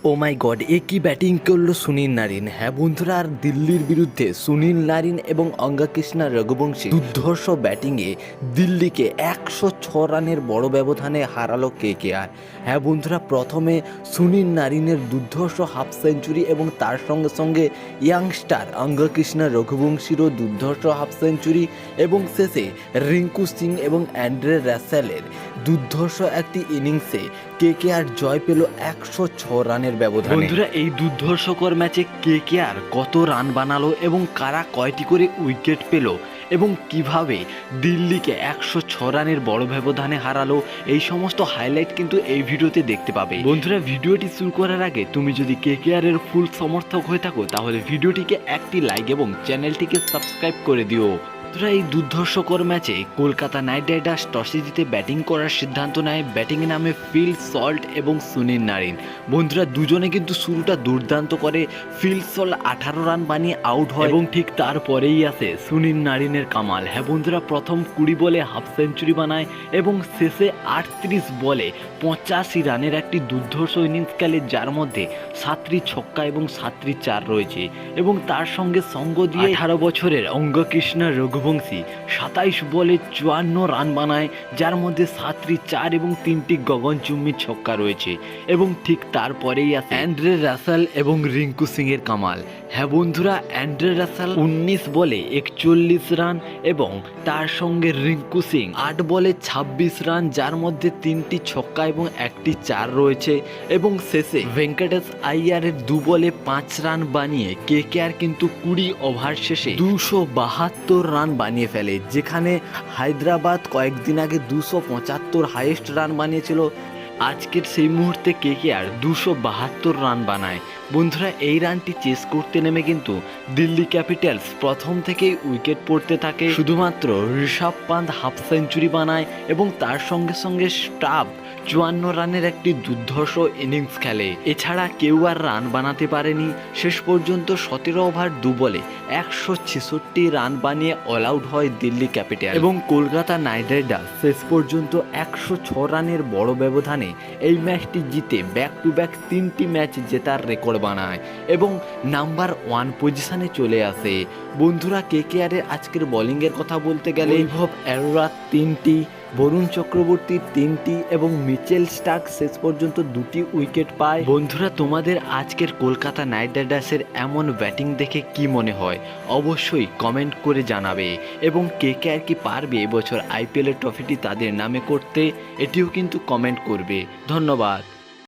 ও মাই god, এ কি batting করলো Sunil Narine. হ্যাঁ বন্ধুরা, আর দিল্লির বিরুদ্ধে সুনীল নারিন এবং অঙ্গকৃষ্ণা রঘুবংশী দুর্ধর্ষ ব্যাটিংয়ে দিল্লিকে 106 রানের বড় ব্যবধানে হারালো কেকেআর। হ্যাঁ বন্ধুরা, প্রথমে সুনীল নারিনের দুর্ধর্ষ হাফ সেঞ্চুরি এবং তার সঙ্গে সঙ্গে ইয়াংস্টার অঙ্গকৃষ্ণা রঘুবংশীরও দুর্ধর্ষ হাফ সেঞ্চুরি এবং শেষে রিঙ্কু সিং এবং অ্যান্ড্রে রাসেলের দুর্ধর্ষ একটি ইনিংসে কেকেআর জয় পেল 106 রানের ব্যবধানে। বন্ধুরা, এই দুর্ধর্ষকর ম্যাচে কেকেআর কত রান বানালো এবং কারা কয়টি করে উইকেট পেল এবং কিভাবে দিল্লিকে 106 রানের বড় ব্যবধানে হারালো, এই সমস্ত হাইলাইট কিন্তু এই ভিডিওতে দেখতে পাবে। বন্ধুরা, ভিডিওটি শুরু করার আগে তুমি যদি কেকেআর এর ফুল সমর্থক হয়ে থাকো তাহলে ভিডিওটিকে একটি লাইক এবং চ্যানেলটিকে সাবস্ক্রাইব করে দিও। বন্ধুরা, এই দুর্ধর্ষকর ম্যাচে কলকাতা নাইট রাইডার্স টসে জিতে ব্যাটিং করার সিদ্ধান্ত নেয়। ব্যাটিংয়ে নামে ফিল সল্ট এবং সুনীল নারিন। বন্ধুরা, দুজনে কিন্তু শুরুটা দুর্দান্ত করে। ফিল সল্ট 18 রান বানিয়ে আউট হয় এবং ঠিক তারপরেই আসে সুনীল নারিনের কামাল। হ্যাঁ বন্ধুরা, প্রথম 20 বলে হাফ সেঞ্চুরি বানায় এবং শেষে 38 বলে 85 রানের একটি দুর্ধর্ষ ইনিংস খেলে, যার মধ্যে 7টি ছক্কা এবং 7টি চার রয়েছে এবং তার সঙ্গে সঙ্গ দিয়ে 18 বছরের অঙ্গকৃষ্ণা রঘুবংশী 27 বলে 54 রান বানায়, যার মধ্যে 7টি চার এবং 3টি গগনচুম্বী ছক্কা রয়েছে এবং ঠিক তারপরেই আসে অ্যান্ড্রে রাসেল এবং রিঙ্কু সিং এর কামাল। হ্যাঁ বন্ধুরা, অ্যান্ড্রে রাসেল 19 বলে 41 রান এবং তার সঙ্গে রিঙ্কু সিং 8 বলে 26 রান, যার মধ্যে 3টি ছক্কা এবং 1টি চার রয়েছে এবং শেষে ভেঙ্কটেশ আইয়ারের 2 বলে 5 রান বানিয়ে কেকেআর কিন্তু 20 ওভার শেষে 272 রান বানিয়ে ফেলে, যেখানে হায়দ্রাবাদ কয়েকদিন আগে 275 হাইয়েস্ট রান বানিয়েছিল। আজকের সেই মুহূর্তে কেকেআর 272 রান বানায়। বন্ধুরা, এই রানটি চেস করতে নেমে কিন্তু দিল্লি ক্যাপিটালস প্রথম থেকেই উইকেট পড়তে থাকে। শুধুমাত্র ঋষভ পান্থ হাফ সেঞ্চুরি বানায় এবং তার সঙ্গে সঙ্গে স্টাফ 54 রানের একটি দুর্ধর্ষ ইনিংস খেলে। এছাড়া কেউ আর রান বানাতে পারেনি। শেষ পর্যন্ত 17 ওভার 2 বলে 166 রান বানিয়ে অল আউট হয় দিল্লি ক্যাপিটাল এবং কলকাতা নাইট রাইডার্স শেষ পর্যন্ত 106 রানের বড় ব্যবধানে এই ম্যাচটি জিতে ব্যাক টু ব্যাক 3টি ম্যাচ জেতার রেকর্ড বানায় এবং নাম্বার 1 পজিশনে চলে আসে। বন্ধুরা, কেকেআর এর আজকের বোলিংয়ের কথা বলতে গেলে বৈভব অরোরা 3টি, বরুণ চক্রবর্তী 3টি এবং মিচেল স্টার্ক শেষ পর্যন্ত 2টি উইকেট পায়। বন্ধুরা, তোমাদের আজকের কলকাতা নাইট রাইডার্সের এমন ব্যাটিং দেখে কি মনে হয় অবশ্যই কমেন্ট করে জানাবে এবং কেকেআর কি পারবে এবছর আইপিএল এর ট্রফিটি তাদের নামে করতে, এটিও কিন্তু কমেন্ট করবে। ধন্যবাদ।